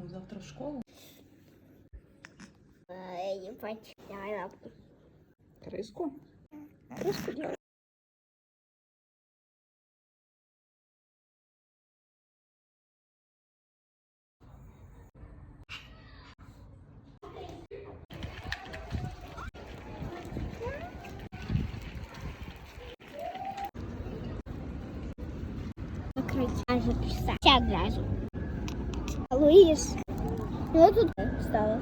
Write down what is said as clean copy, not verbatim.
Завтра в школу. Давай лапку. Крыску? Крыску делать. Закрыть. Записать. Сяд разу. Луис. Ну тут стало.